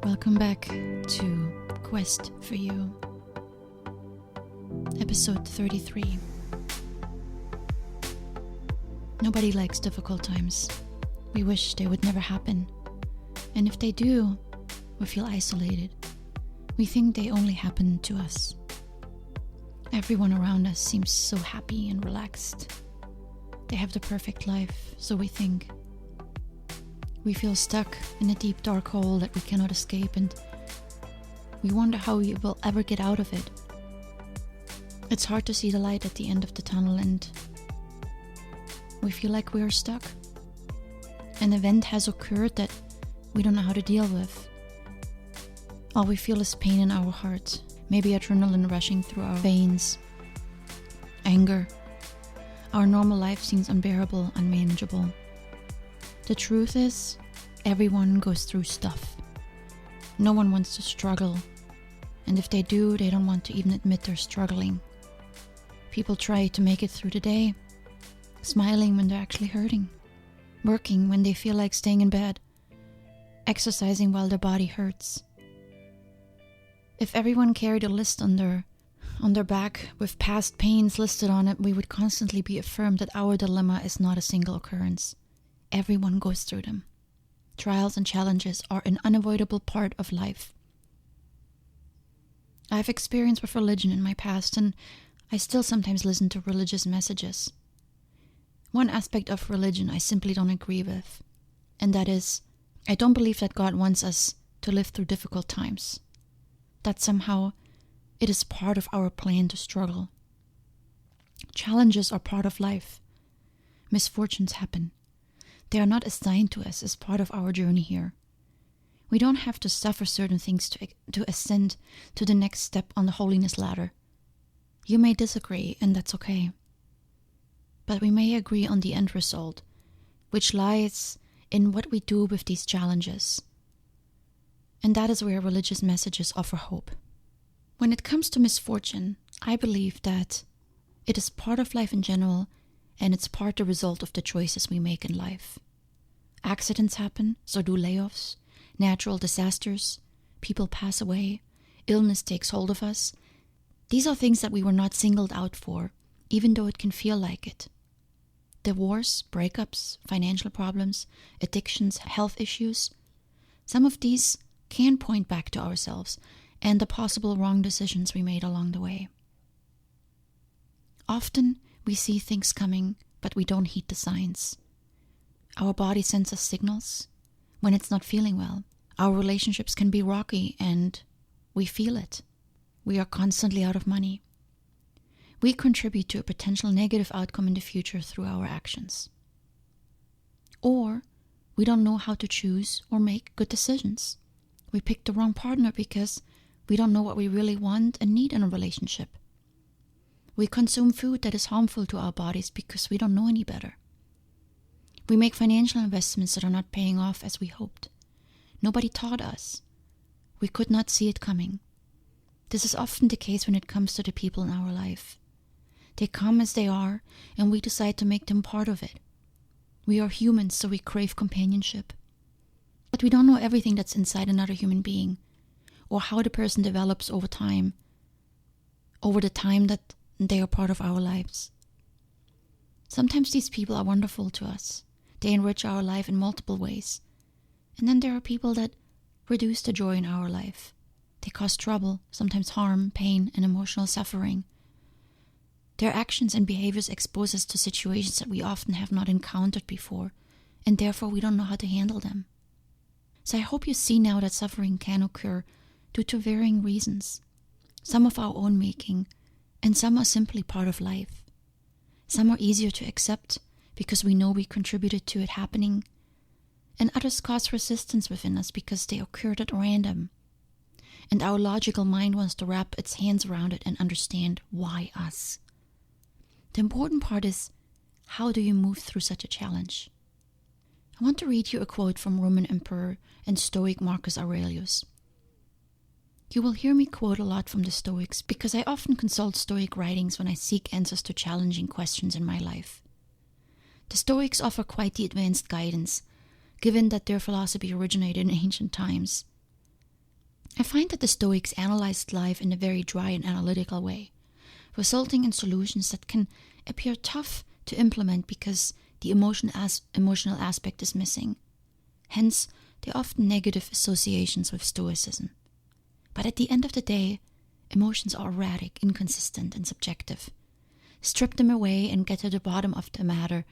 Welcome back to Quest for You, episode 33. Nobody likes difficult times. We wish they would never happen. And if they do, we feel isolated. We think they only happen to us. Everyone around us seems so happy and relaxed. They have the perfect life, so we think. We feel stuck in a deep dark hole that we cannot escape, and we wonder how we will ever get out of it. It's hard to see the light at the end of the tunnel, and we feel like we are stuck. An event has occurred that we don't know how to deal with. All we feel is pain in our heart, maybe adrenaline rushing through our veins. Anger. Our normal life seems unbearable, unmanageable. The truth is, everyone goes through stuff. No one wants to struggle, and if they do, they don't want to even admit they're struggling. People try to make it through the day, smiling when they're actually hurting, working when they feel like staying in bed, exercising while their body hurts. If everyone carried a list on their back with past pains listed on it, we would constantly be affirmed that our dilemma is not a single occurrence. Everyone goes through them. Trials and challenges are an unavoidable part of life. I have experience with religion in my past, and I still sometimes listen to religious messages. One aspect of religion I simply don't agree with, and that is, I don't believe that God wants us to live through difficult times. That somehow it is part of our plan to struggle. Challenges are part of life. Misfortunes happen. They are not assigned to us as part of our journey here. We don't have to suffer certain things to ascend to the next step on the holiness ladder. You may disagree, and that's okay. But we may agree on the end result, which lies in what we do with these challenges. And that is where religious messages offer hope. When it comes to misfortune, I believe that it is part of life in general, and it's part the result of the choices we make in life. Accidents happen, so do layoffs, natural disasters, people pass away, illness takes hold of us. These are things that we were not singled out for, even though it can feel like it. Divorce, breakups, financial problems, addictions, health issues. Some of these can point back to ourselves and the possible wrong decisions we made along the way. Often, we see things coming, but we don't heed the signs. Our body sends us signals when it's not feeling well. Our relationships can be rocky, and we feel it. We are constantly out of money. We contribute to a potential negative outcome in the future through our actions. Or we don't know how to choose or make good decisions. We pick the wrong partner because we don't know what we really want and need in a relationship. We consume food that is harmful to our bodies because we don't know any better. We make financial investments that are not paying off as we hoped. Nobody taught us. We could not see it coming. This is often the case when it comes to the people in our life. They come as they are, and we decide to make them part of it. We are humans, so we crave companionship. But we don't know everything that's inside another human being, or how the person develops over time, over the time that they are part of our lives. Sometimes these people are wonderful to us. They enrich our life in multiple ways. And then there are people that reduce the joy in our life. They cause trouble, sometimes harm, pain, and emotional suffering. Their actions and behaviors expose us to situations that we often have not encountered before, and therefore we don't know how to handle them. So I hope you see now that suffering can occur due to varying reasons. Some of our own making, and some are simply part of life. Some are easier to accept because we know we contributed to it happening, and others cause resistance within us because they occurred at random. And our logical mind wants to wrap its hands around it and understand why us. The important part is, how do you move through such a challenge? I want to read you a quote from Roman Emperor and Stoic Marcus Aurelius. You will hear me quote a lot from the Stoics because I often consult Stoic writings when I seek answers to challenging questions in my life. The Stoics offer quite the advanced guidance, given that their philosophy originated in ancient times. I find that the Stoics analyzed life in a very dry and analytical way, resulting in solutions that can appear tough to implement because the emotional aspect is missing. Hence, the often negative associations with Stoicism. But at the end of the day, emotions are erratic, inconsistent, and subjective. Strip them away and get to the bottom of the matter,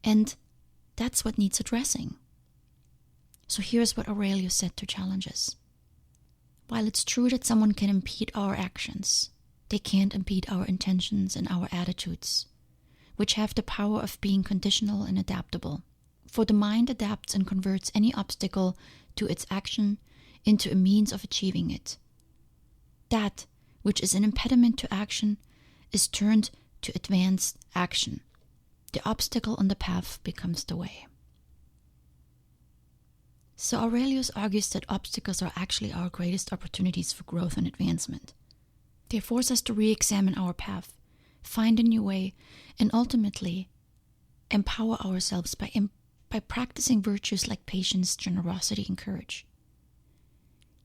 and that's what needs addressing. So here's what Aurelius said to challenges. While it's true that someone can impede our actions, they can't impede our intentions and our attitudes, which have the power of being conditional and adaptable. For the mind adapts and converts any obstacle to its action into a means of achieving it. That which is an impediment to action is turned to advanced action. The obstacle on the path becomes the way. So Aurelius argues that obstacles are actually our greatest opportunities for growth and advancement. They force us to re-examine our path, find a new way, and ultimately empower ourselves by practicing virtues like patience, generosity, and courage.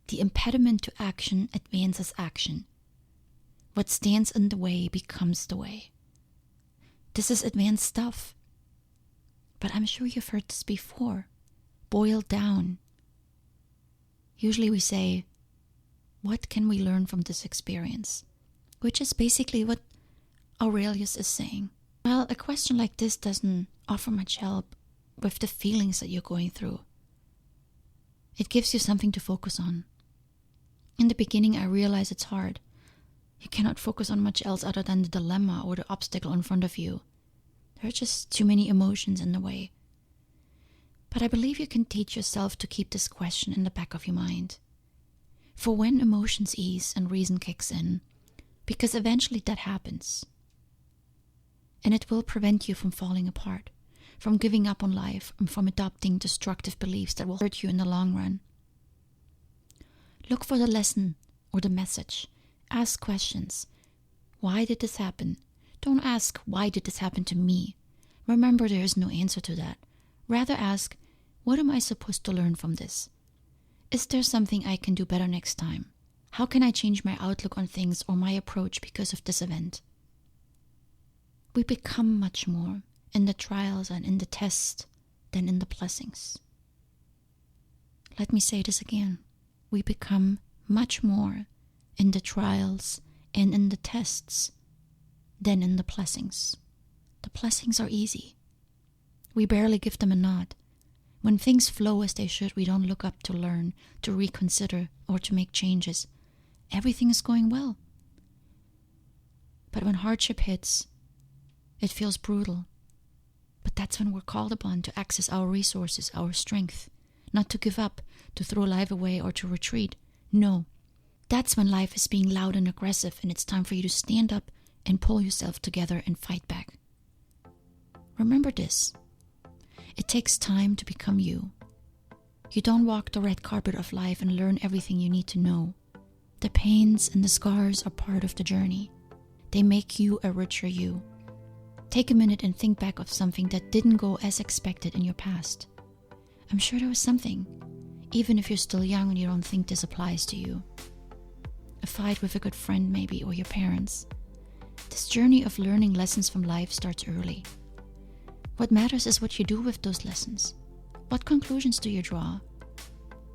The impediment to action advances action. What stands in the way becomes the way. This is advanced stuff. But I'm sure you've heard this before. Boiled down. Usually we say, what can we learn from this experience? Which is basically what Aurelius is saying. Well, a question like this doesn't offer much help with the feelings that you're going through. It gives you something to focus on. In the beginning, I realize it's hard. You cannot focus on much else other than the dilemma or the obstacle in front of you. There are just too many emotions in the way. But I believe you can teach yourself to keep this question in the back of your mind. For when emotions ease and reason kicks in, because eventually that happens. And it will prevent you from falling apart, from giving up on life, and from adopting destructive beliefs that will hurt you in the long run. Look for the lesson or the message. Ask questions. Why did this happen? Don't ask, why did this happen to me? Remember, there is no answer to that. Rather ask, what am I supposed to learn from this? Is there something I can do better next time? How can I change my outlook on things or my approach because of this event? We become much more in the trials and in the tests than in the blessings. Let me say this again. We become much more in the trials and in the tests than in the blessings. The blessings are easy. We barely give them a nod. When things flow as they should, we don't look up to learn, to reconsider, or to make changes. Everything is going well. But when hardship hits, it feels brutal. But that's when we're called upon to access our resources, our strength. Not to give up, to throw life away, or to retreat. No. That's when life is being loud and aggressive, and it's time for you to stand up and pull yourself together and fight back. Remember this. It takes time to become you. You don't walk the red carpet of life and learn everything you need to know. The pains and the scars are part of the journey. They make you a richer you. Take a minute and think back of something that didn't go as expected in your past. I'm sure there was something, even if you're still young and you don't think this applies to you. A fight with a good friend maybe, or your parents. This journey of learning lessons from life starts early. What matters is what you do with those lessons. What conclusions do you draw?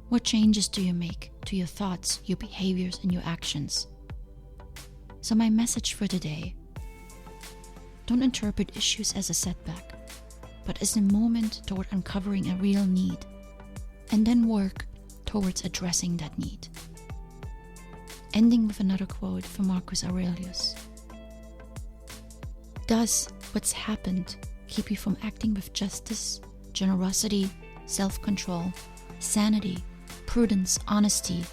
What changes do you make to your thoughts, your behaviors, and your actions? So my message for today: don't interpret issues as a setback, but as a moment toward uncovering a real need, and then work towards addressing that need. Ending with another quote from Marcus Aurelius. Does what's happened keep you from acting with justice, generosity, self-control, sanity, prudence, honesty,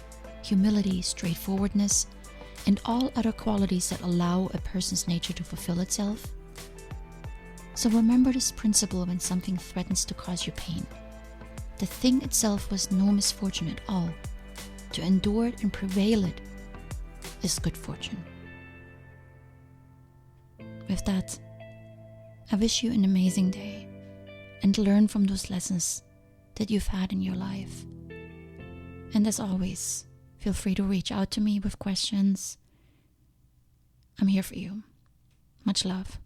humility, straightforwardness, and all other qualities that allow a person's nature to fulfill itself? So remember this principle when something threatens to cause you pain. The thing itself was no misfortune at all. To endure it and prevail it is good fortune. With that, I wish you an amazing day and learn from those lessons that you've had in your life. And as always, Feel free to reach out to me with questions. I'm here for you. Much love.